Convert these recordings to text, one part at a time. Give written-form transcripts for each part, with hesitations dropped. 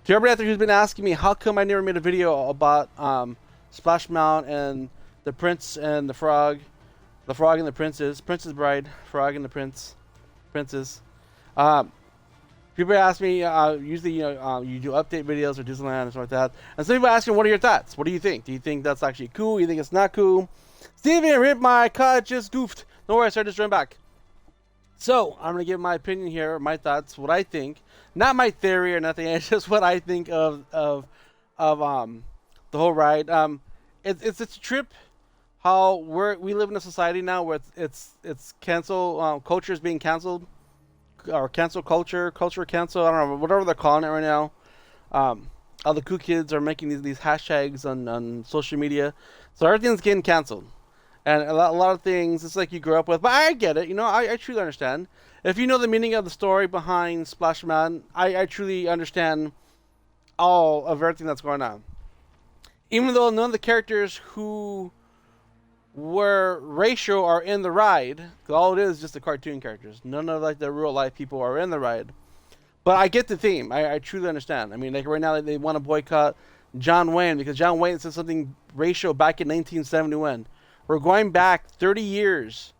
To everybody out there who's been asking me how come I never made a video about Splash Mountain and the Prince and the Frog and the Princess Bride, Frog and the Princess. Um, People ask me, usually, you do update videos or Disneyland and stuff like that. And some people ask me, what are your thoughts? What do you think? Do you think that's actually cool? Do you think it's not cool? Steven, rip my cut, just goofed. Don't worry, I just joined back. So, I'm going to give my opinion here, my thoughts, what I think. Not my theory or nothing, it's just what I think of the whole ride. It's a trip how we live in a society now where it's cancel, culture is being canceled. Or cancel culture cancel, I don't know, whatever they're calling it right now. All the cool kids are making these hashtags on social media. So everything's getting canceled. And a lot of things, it's like you grew up with. But I get it, I truly understand. If you know the meaning of the story behind Splash Mountain, I truly understand all of everything that's going on. Even though none of the characters who were racial are in the ride, because all it is just the cartoon characters. None of like the real life people are in the ride. But I get the theme. I truly understand. I mean, like right now they want to boycott John Wayne because John Wayne said something racial back in 1971. We're going back 30 years,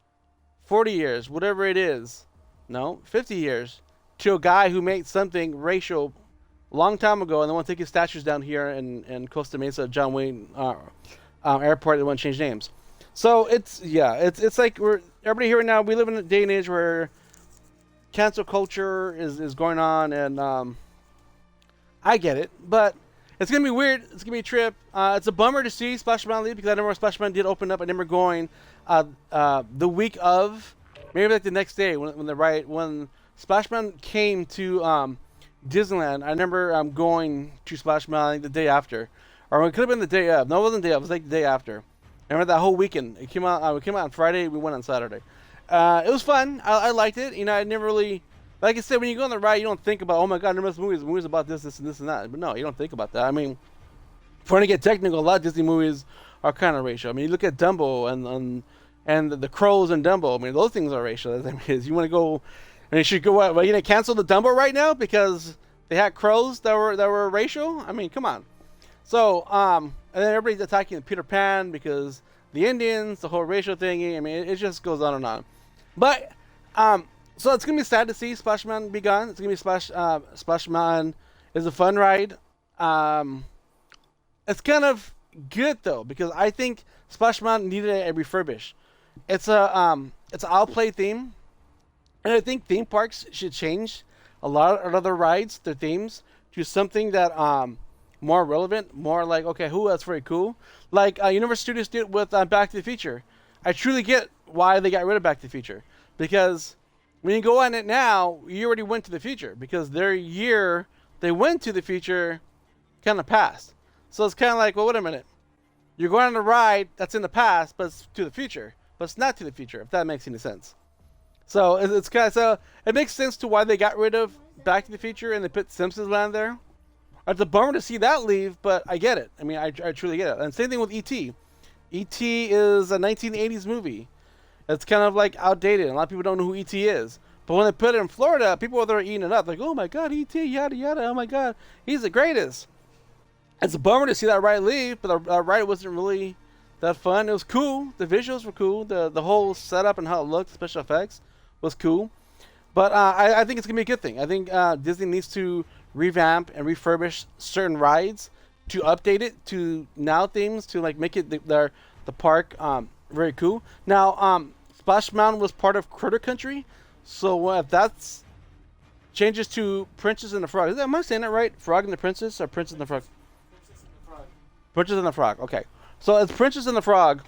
40 years, whatever it is. No, 50 years to a guy who made something racial a long time ago, and they want to take his statues down here in Costa Mesa, John Wayne Airport. They want to change names. So it's like everybody here right now. We live in a day and age where cancel culture is going on, and I get it, but it's gonna be weird. It's gonna be a trip. It's a bummer to see Splash Mountain leave because I remember when Splash Mountain did open up. I remember going the week of, maybe like the next day when Splash Mountain came to Disneyland. I remember going to Splash Mountain the day after, or it could have been the day of. No, it wasn't the day of. It was like the day after. I remember that whole weekend. It came out. We came out on Friday. We went on Saturday. It was fun. I liked it. I never really, like I said, when you go on the ride, you don't think about, oh my god, there's movies about this, and this, and that. But no, you don't think about that. I mean, if we're gonna get technical, a lot of Disney movies are kind of racial. I mean, you look at Dumbo and the crows and Dumbo. I mean, those things are racial. I mean, you want to go, and you should go. What? Are you gonna cancel the Dumbo right now because they had crows that were racial? I mean, come on. So, and then everybody's attacking Peter Pan because the Indians, the whole racial thingy. I mean, it just goes on and on. But, so it's gonna be sad to see Splash Mountain be gone. It's gonna be Splash Mountain is a fun ride. It's kind of good though because I think Splash Mountain needed a refurbish. It's an outplay theme, and I think theme parks should change a lot of other rides, their themes, to something that more relevant, more like, okay, that's very cool. Like Universal Studios did with Back to the Future. I truly get why they got rid of Back to the Future. Because when you go on it now, you already went to the future. Because their year they went to the future kind of passed. So it's kind of like, well, wait a minute. You're going on a ride that's in the past, but it's to the future. But it's not to the future, if that makes any sense. So it's kind of, so it makes sense to why they got rid of Back to the Future and they put Simpsons Land there. It's a bummer to see that leave, but I get it. I mean, I truly get it. And same thing with E.T. E.T. is a 1980s movie. It's kind of like outdated. A lot of people don't know who E.T. is. But when they put it in Florida, people are there eating it up. Like, oh my god, E.T., yada yada, oh my god, he's the greatest. It's a bummer to see that ride leave, but the ride wasn't really that fun. It was cool. The visuals were cool. The whole setup and how it looked, special effects, was cool. But I think it's going to be a good thing. I think Disney needs to revamp and refurbish certain rides to update it to now themes to like make it the park very cool. Now, Splash Mountain was part of Critter Country, so if that's changes to Princess and the Frog. Am I saying that right? Frog and the Princess or Princess and the Frog? Princess and the Frog. Princess and the Frog. Okay, so it's Princess and the Frog.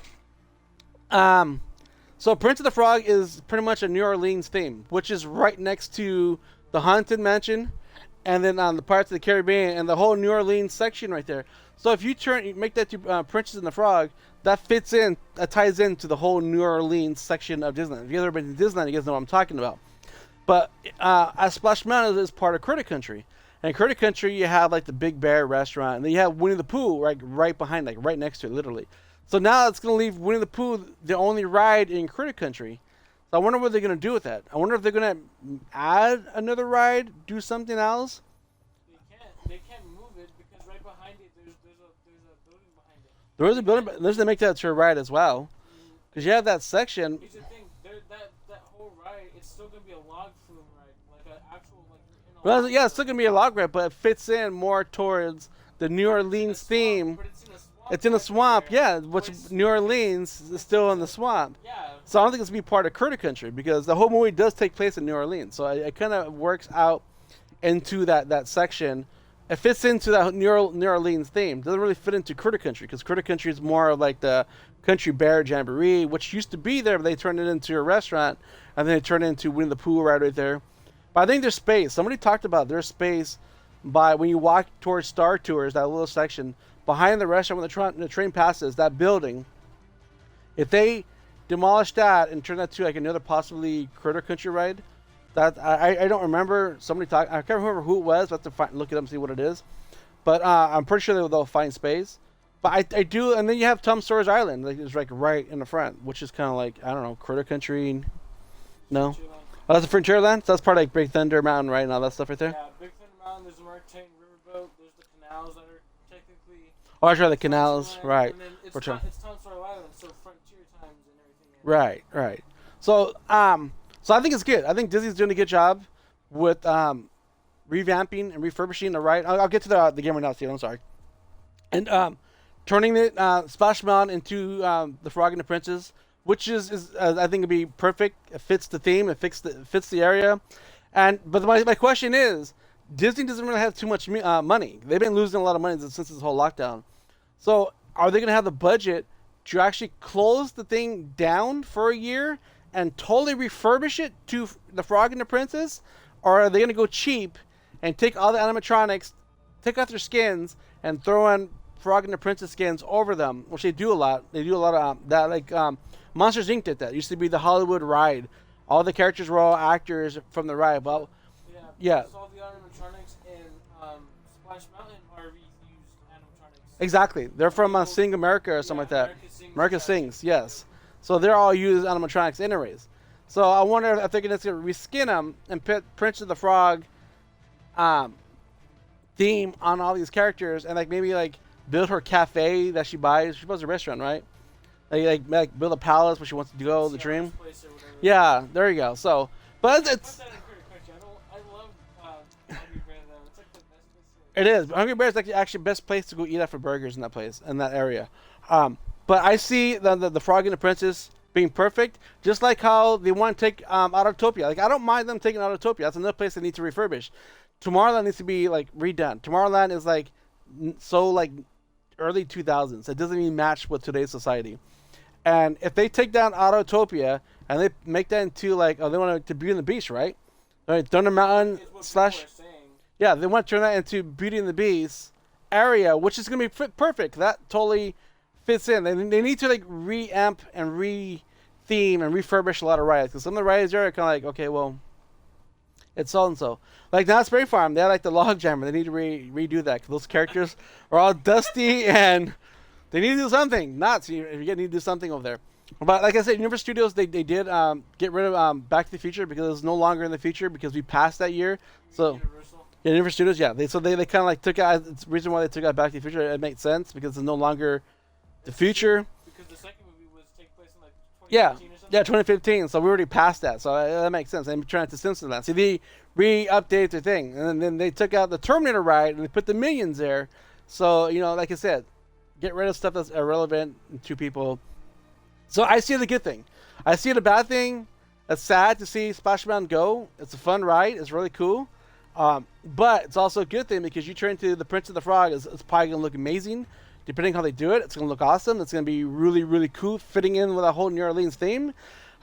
So Prince of the Frog is pretty much a New Orleans theme, which is right next to the Haunted Mansion, and then on the Pirates of the Caribbean and the whole New Orleans section right there. So if you make that to Princess and the Frog, that ties into the whole New Orleans section of Disneyland. If you've ever been to Disneyland, you guys know what I'm talking about. But as Splash Mountain is part of Critter Country, and in Critter Country you have like the Big Bear restaurant, and then you have Winnie the Pooh right behind, like right next to it, literally. So now it's going to leave Winnie the Pooh the only ride in Critter Country. So I wonder what they're going to do with that. I wonder if they're going to add another ride, do something else. They can't There is a They kind building, of. but there's to make that to a ride as well, because you have that section. Here's the thing. That whole ride, it's still gonna be a log flume ride, like an actual like you're in a Well, log yeah, it's still flume. gonna be a log ride, but it fits in more towards the New It's in a Orleans swamp, theme. but it's in a swamp It's in a type swamp, area, yeah, but which New Orleans is still in the swamp. yeah. So I don't think it's gonna be part of Critter Country because the whole movie does take place in New Orleans. So it kind of works out into that section. It fits into that New Orleans theme. It doesn't really fit into Critter Country because Critter Country is more of like the Country Bear Jamboree, which used to be there, but they turned it into a restaurant, and then they turned it into Winnie the Pooh right there. But I think there's space. Somebody talked about there's space by when you walk towards Star Tours, that little section behind the restaurant when the train passes, that building. If they demolish that and turn that to like another possibly Critter Country ride, that I don't remember. Somebody talk. I can't remember who it was. But I have to look it up and see what it is. But I'm pretty sure they'll find space. But I do, and then you have Tom Sawyer's Island, like it's like right in the front, which is kind of like I don't know, Critter Country. No, oh, that's a Frontierland. So that's part of like Big Thunder Mountain, right, and all that stuff right there. Yeah, Big Thunder Mountain. There's the Marquette Riverboat. There's the canals that are technically. Oh, that's right, the canals, right? And then it's For sure. it's Tom Sawyer Island, so frontier times and everything. Right, right. So, so I think it's good. I think Disney's doing a good job with revamping and refurbishing the ride. I'll get to the game right now, Steve. I'm sorry. And turning it Splash Mountain into the Frog and the Princess, which is I think would be perfect. It fits the theme. It fits the area. And but my question is, Disney doesn't really have too much money. They've been losing a lot of money since this whole lockdown. So are they going to have the budget to actually close the thing down for a year and totally refurbish it to the Frog and the Princess, or are they going to go cheap and take all the animatronics, take off their skins, and throw in Frog and the Princess skins over them, which they do a lot. They do a lot of that. Like Monsters Inc. did that. It used to be the Hollywood ride. All the characters were all actors from the ride. Well, Yeah, yeah, because all the animatronics in Splash Mountain are reused animatronics. exactly. They're from Sing America or something like that. America Sings, yes. So they're all used animatronics anyways. So I wonder if they're going to reskin them and put Prince of the Frog um, theme on all these characters and like maybe like build her cafe that she buys. She buys a restaurant, right? Like build a palace where she wants to go, the dream. Yeah, there you go. So, but it's I love Hungry Bear though. It's like the best place it is. Hungry Bear is like actually best place to go eat at for burgers in that place in that area. But I see the Frog and the Princess being perfect, just like how they want to take Autotopia. Like I don't mind them taking Autotopia. That's another place they need to refurbish. Tomorrowland needs to be like redone. Tomorrowland is like so like early 2000s. It doesn't even match with today's society. And if they take down Autotopia and they make that into like, oh, they want to Beauty and the Beast, right? Right, Thunder Mountain slash, yeah, they want to turn that into Beauty and the Beast area, which is gonna be perfect. That totally fits in. They need to like reamp and re-theme and refurbish a lot of rides because some of the rides are kind of like, okay, well, it's so and so. Like Knott's Berry Farm, they had like the log jammer. They need to redo that because those characters are all dusty and they need to do something. Knott's, you need to do something over there. But like I said, Universal Studios, they did get rid of Back to the Future because it's no longer in the future because we passed that year. So Universal. yeah, Universal Studios, yeah. They kind of like took out. It's the reason why they took out Back to the Future. It makes sense because it's no longer the future. Because the second movie was take place in like Yeah, 2015 or something. yeah, 2015. So we already passed that. So that makes sense. They're trying to censor that. See, they re-updated the thing, and then they took out the Terminator ride and they put the Minions there. So like I said, get rid of stuff that's irrelevant to people. So I see the good thing. I see the bad thing. It's sad to see Splash Mountain go. It's a fun ride. It's really cool. But it's also a good thing because you turn into the Prince of the Frog. It's probably going to look amazing. Depending on how they do it, it's going to look awesome. It's going to be really, really cool fitting in with a whole New Orleans theme.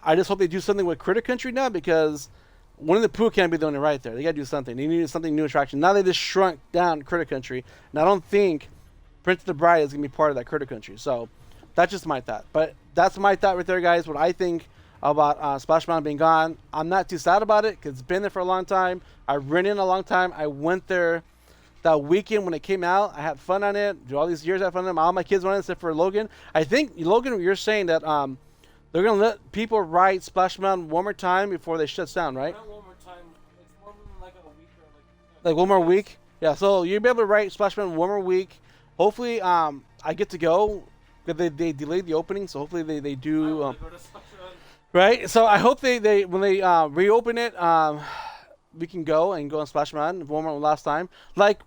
I just hope they do something with Critter Country now because Winnie the Pooh can't be the only right there. They got to do something. They need something new attraction. Now they just shrunk down Critter Country. And I don't think Prince of the Bride is going to be part of that Critter Country. So that's just my thought. But that's my thought right there, guys. What I think about Splash Mountain being gone. I'm not too sad about it because it's been there for a long time. I ran in a long time. I went there that weekend when it came out. I had fun on it. All these years I had fun on it. All my kids went on it except for Logan. I think, Logan, you're saying that they're going to let people ride Splash Mountain one more time before they shut down, right? Not one more time. It's more than like a week or like one more week? Yeah, so you'll be able to ride Splash Mountain one more week. Hopefully I get to go But they delayed the opening, so hopefully they I do. want to go to Splash Mountain. Right. So I hope they when they reopen it, we can go and go on Splash Mountain one more last time. Like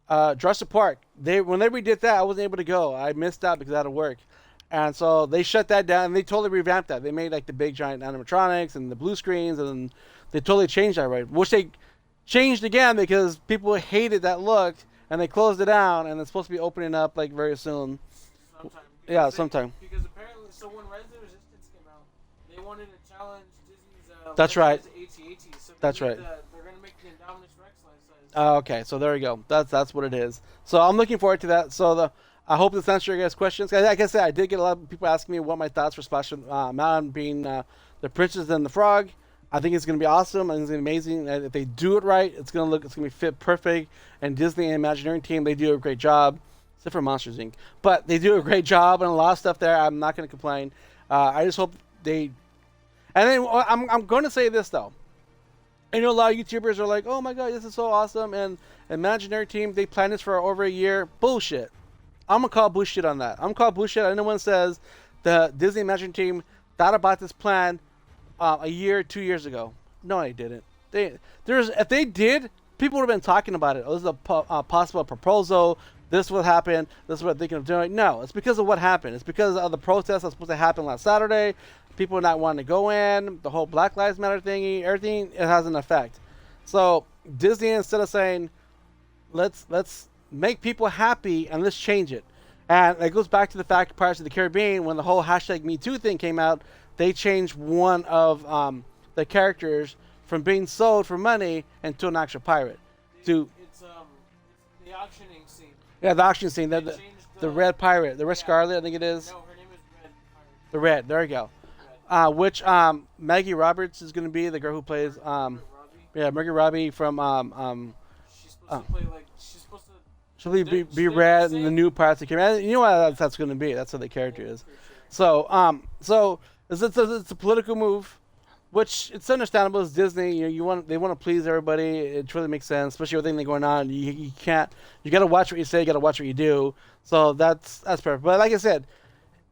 Jurassic Park. They when they redid that, I wasn't able to go. I missed out because I had to work, and so they shut that down. And they totally revamped that. They made like the big giant animatronics and the blue screens, and they totally changed that. Right, which they changed again because people hated that look, and they closed it down. And it's supposed to be opening up like very soon. Sometime. Yeah, sometime. Because apparently, so when Rise of the Resistance came out, they wanted to challenge Disney's. That's right. AT-AT. So That's right. They're gonna make the Indominus Rex life size. Okay, so there you go. That's what it is. So I'm looking forward to that. So I hope this answers your guys' questions. Like I said, I did get a lot of people asking me what my thoughts for Splash Mountain being the Princess and the Frog. I think it's gonna be awesome. I think it's gonna be amazing. And if they do it right, it's gonna be fit perfect. And Disney and Imagineering team, they do a great job. Except for Monsters Inc. But they do a great job and a lot of stuff there. I'm not gonna complain. I just hope they. And then I'm going to say this though. I know a lot of YouTubers are like, "Oh my God, this is so awesome!" And Imaginary team, they planned this for over a year. Bullshit. I'm gonna call bullshit on that. I'm gonna call bullshit. Anyone says the Disney Imaginary team thought about this plan a year, 2 years ago. No, they didn't. If they did, people would have been talking about it. Oh, this is a possible proposal. This will happen. This is what they're thinking of doing. No, it's because of what happened. It's because of the protest that's supposed to happen last Saturday. People not wanting to go in. The whole Black Lives Matter thingy. Everything, it has an effect. So Disney, instead of saying, let's make people happy and let's change it. And it goes back to the fact Pirates of the Caribbean, when the whole #MeToo thing came out, they changed one of the characters from being sold for money into an actual pirate. It's the auctioning scene. Yeah, the auction scene. They The changed Red Pirate. The Red Scarlet, I think it is. No, her name is Red Pirate. The Red. There you go. Red. Which Maggie Roberts is going to be the girl who plays. Robbie. Yeah, Maggie Robbie from. She's supposed to play like she's supposed to. She'll be Red in the new Pirates of the Caribbean. You know what that's going to be. That's what the character is. For sure. So it's a political move, which it's understandable. It's Disney. They want to please everybody. It really makes sense, especially with everything going on. You can't. You got to watch what you say. You got to watch what you do. So that's perfect. But like I said,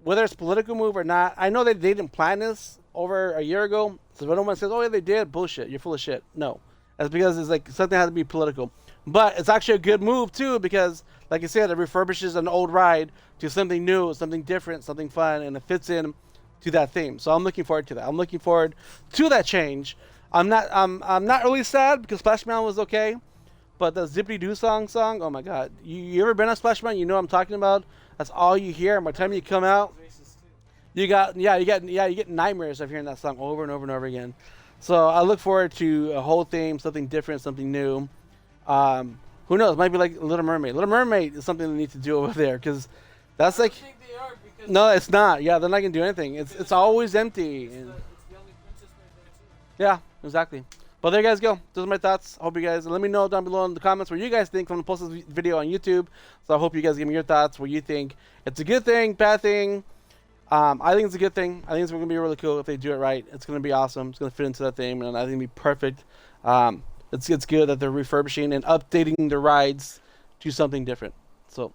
whether it's political move or not, I know that they didn't plan this over a year ago. So if anyone says, "Oh yeah, they did," bullshit. You're full of shit. No, that's because it's like something has to be political. But it's actually a good move too, because like I said, it refurbishes an old ride to something new, something different, something fun, and it fits in to that theme. So I'm looking forward to that. I'm looking forward to that change. I'm not really sad because Splash Mountain was okay, but the Zippity Doo song, oh my God! You ever been on Splash Mountain? You know what I'm talking about. That's all you hear. And by the time you come out, you get nightmares of hearing that song over and over and over again. So I look forward to a whole theme, something different, something new. Who knows? It might be like Little Mermaid. Little Mermaid is something they need to do over there because that's I like. don't think they are because No, it's not. Yeah, they're not gonna do anything. It's always empty. it's And, the only princess right there too. yeah, exactly. But there you guys go. Those are my thoughts. Hope you guys let me know down below in the comments what you guys think. I'm gonna post this video on YouTube, so I hope you guys give me your thoughts. What you think? It's a good thing, bad thing. I think it's a good thing. I think it's gonna be really cool if they do it right. It's gonna be awesome. It's gonna fit into that theme, and I think it'll be perfect. It's good that they're refurbishing and updating the rides to something different. So